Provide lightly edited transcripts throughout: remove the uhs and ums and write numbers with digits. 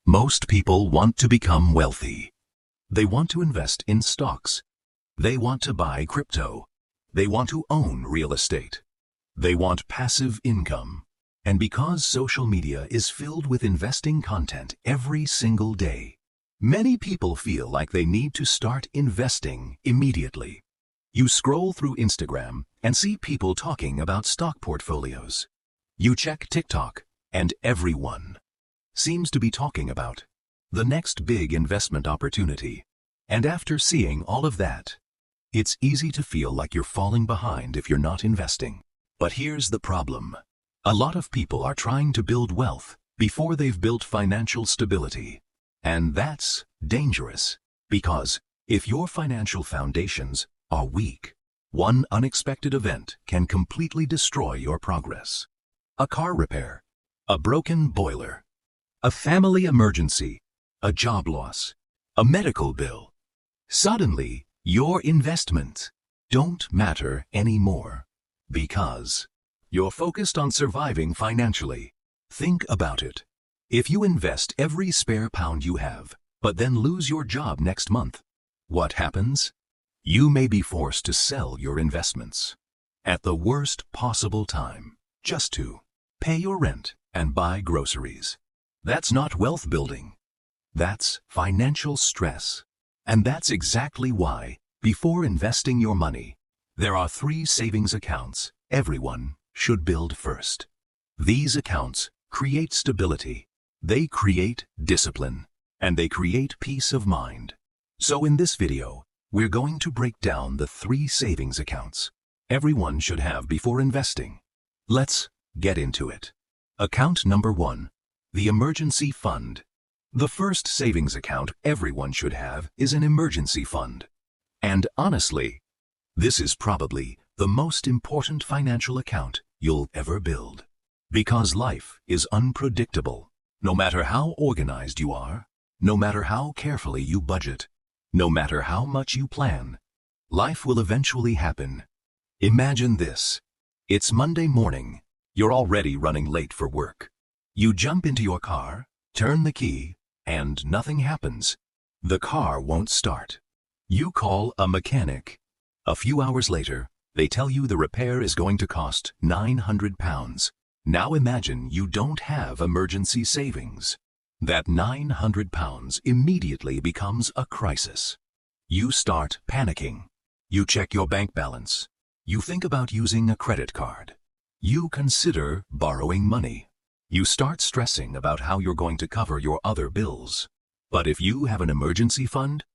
Most people want to become wealthy. They want to invest in stocks. They want to buy crypto. They want to own real estate. They want passive income. And because social media is filled with investing content every single day, many people feel like they need to start investing immediately. You scroll through Instagram and see people talking about stock portfolios. You check TikTok and everyone seems to be talking about the next big investment opportunity. And after seeing all of that, it's easy to feel like you're falling behind if you're not investing. But here's the problem. A lot of people are trying to build wealth before they've built financial stability. And that's dangerous, because if your financial foundations are weak, one unexpected event can completely destroy your progress. A car repair, a broken boiler, a family emergency, a job loss, a medical bill. Suddenly, your investments don't matter anymore because you're focused on surviving financially. Think about it. If you invest every spare pound you have, but then lose your job next month, what happens? You may be forced to sell your investments at the worst possible time just to pay your rent and buy groceries. That's not wealth building. That's financial stress. And that's exactly why, before investing your money, there are 3 savings accounts everyone should build first. These accounts create stability, they create discipline, and they create peace of mind. So in this video, we're going to break down the 3 savings accounts everyone should have before investing. Let's get into it. Account number 1, the emergency fund. The first savings account everyone should have is an emergency fund. And honestly, this is probably the most important financial account you'll ever build. Because life is unpredictable. No matter how organized you are, no matter how carefully you budget, no matter how much you plan, life will eventually happen. Imagine this. It's Monday morning. You're already running late for work. You jump into your car, turn the key, and nothing happens. The car won't start. You call a mechanic. A few hours later, they tell you the repair is going to cost £900. Now imagine you don't have emergency savings. That £900 immediately becomes a crisis. You start panicking. You check your bank balance. You think about using a credit card. You consider borrowing money. You start stressing about how you're going to cover your other bills. But if you have an emergency fund,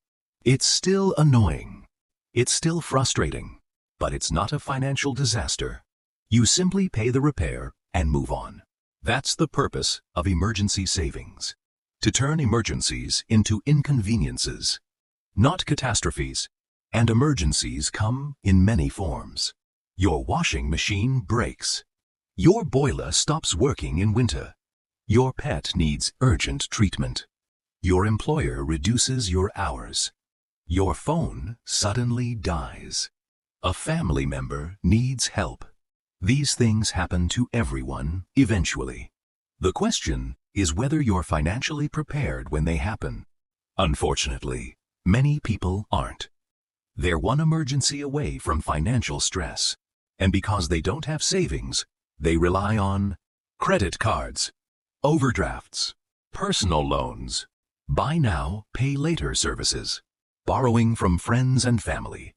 it's still annoying. It's still frustrating, but it's not a financial disaster. You simply pay the repair and move on. That's the purpose of emergency savings. To turn emergencies into inconveniences, not catastrophes. And emergencies come in many forms. Your washing machine breaks. Your boiler stops working in winter. Your pet needs urgent treatment. Your employer reduces your hours. Your phone suddenly dies. A family member needs help. These things happen to everyone eventually. The question is whether you're financially prepared when they happen. Unfortunately, many people aren't. They're one emergency away from financial stress. And because they don't have savings, they rely on credit cards, overdrafts, personal loans, buy now, pay later services, borrowing from friends and family.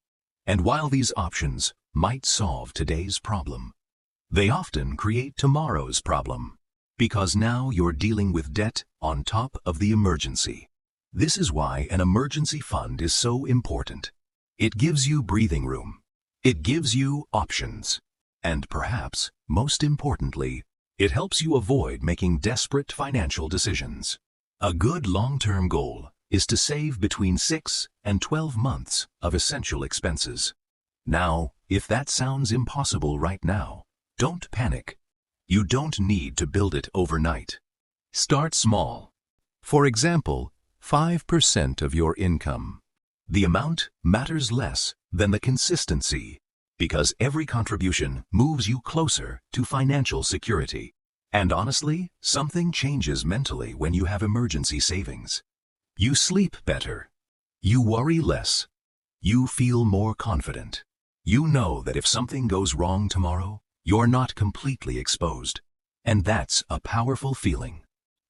And while these options might solve today's problem, they often create tomorrow's problem, because now you're dealing with debt on top of the emergency. This is why an emergency fund is so important. It gives you breathing room. It gives you options. And perhaps, most importantly, it helps you avoid making desperate financial decisions. A good long-term goal is to save between 6 and 12 months of essential expenses. Now, if that sounds impossible right now, don't panic. You don't need to build it overnight. Start small. For example, 5% of your income. The amount matters less than the consistency, because every contribution moves you closer to financial security. And honestly, something changes mentally when you have emergency savings. You sleep better. You worry less. You feel more confident. You know that if something goes wrong tomorrow, you're not completely exposed. And that's a powerful feeling.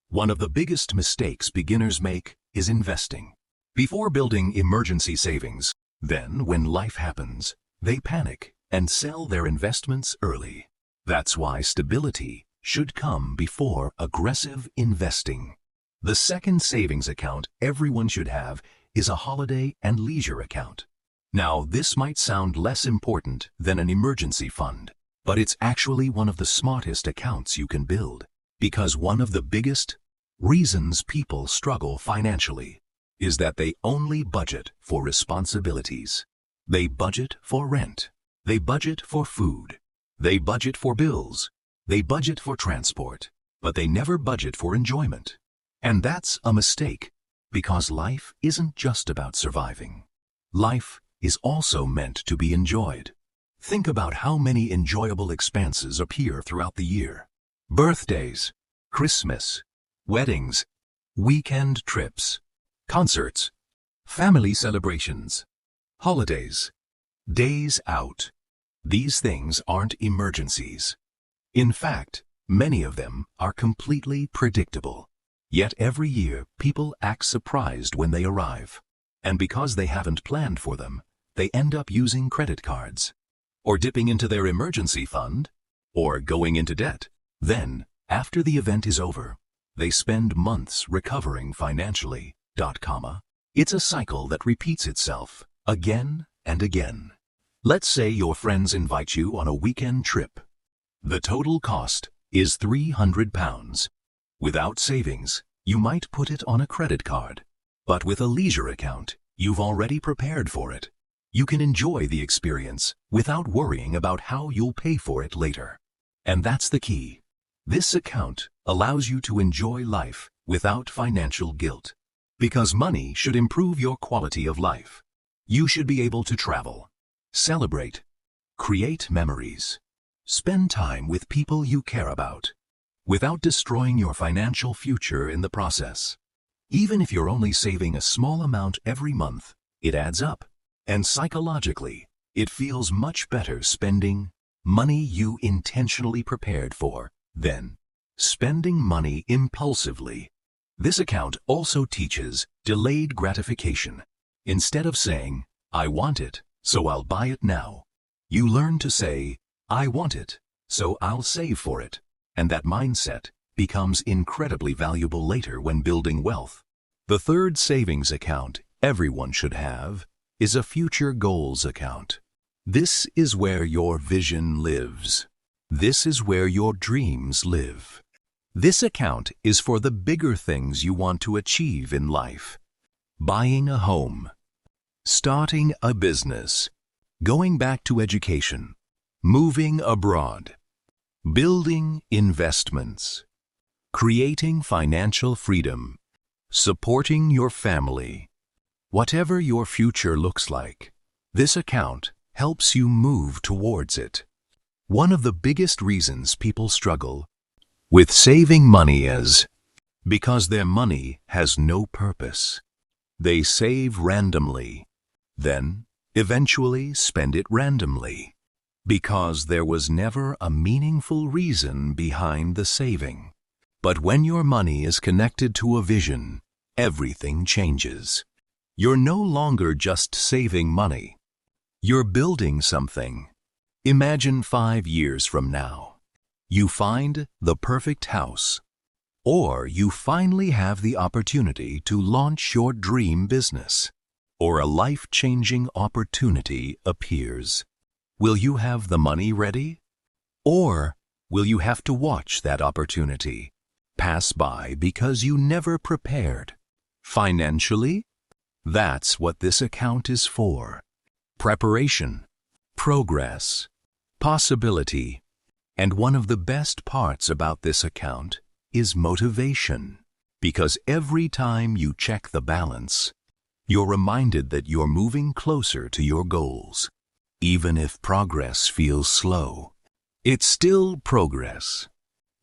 One of the biggest mistakes beginners make is investing. Before building emergency savings, then when life happens, they panic and sell their investments early. That's why stability should come before aggressive investing. The second savings account everyone should have is a holiday and leisure account. Now, this might sound less important than an emergency fund, but it's actually one of the smartest accounts you can build, because one of the biggest reasons people struggle financially is that they only budget for responsibilities. They budget for rent. They budget for food. They budget for bills. They budget for transport, but they never budget for enjoyment. And that's a mistake, because life isn't just about surviving. Life is also meant to be enjoyed. Think about how many enjoyable expenses appear throughout the year. Birthdays, Christmas, weddings, weekend trips, concerts, family celebrations, holidays, days out. These things aren't emergencies. In fact, many of them are completely predictable. Yet every year, people act surprised when they arrive. And because they haven't planned for them, they end up using credit cards, or dipping into their emergency fund, or going into debt. Then, after the event is over, they spend months recovering financially. It's a cycle that repeats itself again and again. Let's say your friends invite you on a weekend trip. The total cost is £300. Without savings, you might put it on a credit card. But with a leisure account, you've already prepared for it. You can enjoy the experience without worrying about how you'll pay for it later. And that's the key. This account allows you to enjoy life without financial guilt. Because money should improve your quality of life. You should be able to travel, celebrate, create memories, spend time with people you care about, without destroying your financial future in the process. Even if you're only saving a small amount every month, it adds up. And psychologically, it feels much better spending money you intentionally prepared for than spending money impulsively. This account also teaches delayed gratification. Instead of saying, "I want it, so I'll buy it now," you learn to say, "I want it, so I'll save for it." And that mindset becomes incredibly valuable later when building wealth. The third savings account everyone should have is a future goals account. This is where your vision lives. This is where your dreams live. This account is for the bigger things you want to achieve in life. Buying a home, starting a business, going back to education, moving abroad, building investments, creating financial freedom, supporting your family. Whatever your future looks like, this account helps you move towards it. One of the biggest reasons people struggle with saving money is because their money has no purpose. They save randomly, then eventually spend it randomly, because there was never a meaningful reason behind the saving. But when your money is connected to a vision, everything changes. You're no longer just saving money. You're building something. Imagine 5 years from now. You find the perfect house, or you finally have the opportunity to launch your dream business, or a life-changing opportunity appears. Will you have the money ready? Or will you have to watch that opportunity pass by because you never prepared? Financially, that's what this account is for. Preparation, progress, possibility. And one of the best parts about this account is motivation. Because every time you check the balance, you're reminded that you're moving closer to your goals. Even if progress feels slow, it's still progress.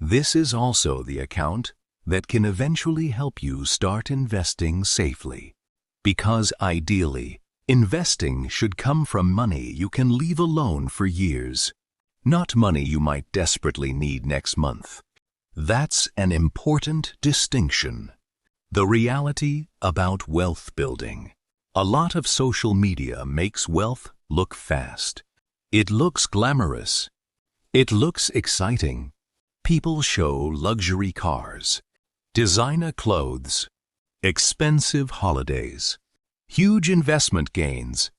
This is also the account that can eventually help you start investing safely. Because ideally, investing should come from money you can leave alone for years, not money you might desperately need next month. That's an important distinction. The reality about wealth building. A lot of social media makes wealth look fast. It looks glamorous. It looks exciting. People show luxury cars, designer clothes, expensive holidays, huge investment gains.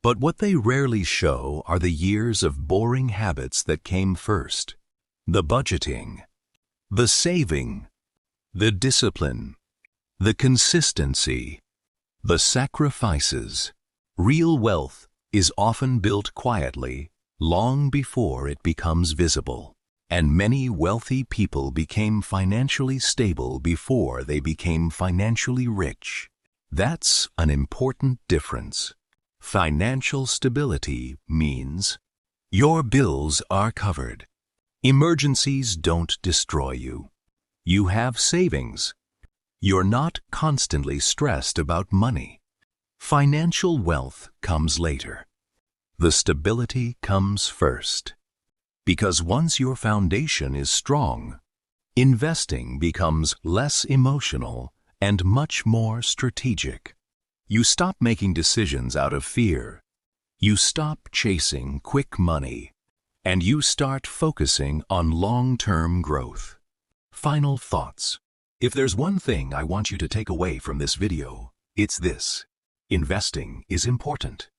But what they rarely show are the years of boring habits that came first. The budgeting, the saving, the discipline, the consistency, the sacrifices. Real wealth is often built quietly, long before it becomes visible. And many wealthy people became financially stable before they became financially rich. That's an important difference. Financial stability means your bills are covered. Emergencies don't destroy you. You have savings. You're not constantly stressed about money. Financial wealth comes later. The stability comes first. Because once your foundation is strong, investing becomes less emotional and much more strategic. You stop making decisions out of fear. You stop chasing quick money, and you start focusing on long-term growth. Final thoughts. If there's one thing I want you to take away from this video, it's this. Investing is important.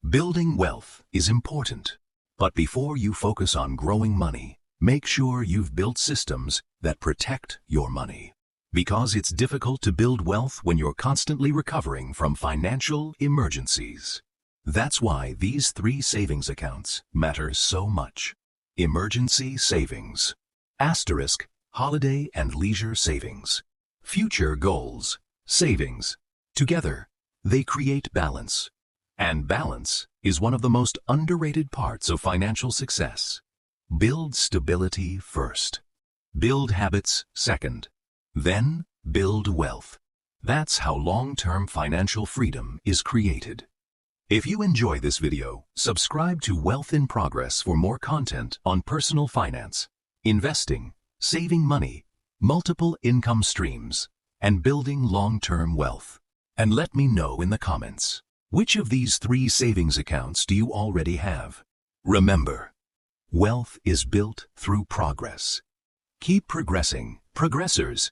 Building wealth is important. But before you focus on growing money, make sure you've built systems that protect your money. Because it's difficult to build wealth when you're constantly recovering from financial emergencies. That's why these 3 savings accounts matter so much. Emergency savings. Asterisk, holiday and leisure savings. Future goals. Savings. Together, they create balance. And balance is one of the most underrated parts of financial success. Build stability first. Build habits second. Then build wealth. That's how long-term financial freedom is created. If you enjoy this video, subscribe to Wealth in Progress for more content on personal finance, investing, saving money, multiple income streams, and building long-term wealth. And let me know in the comments. Which of these 3 savings accounts do you already have? Remember, wealth is built through progress. Keep progressing, progressors.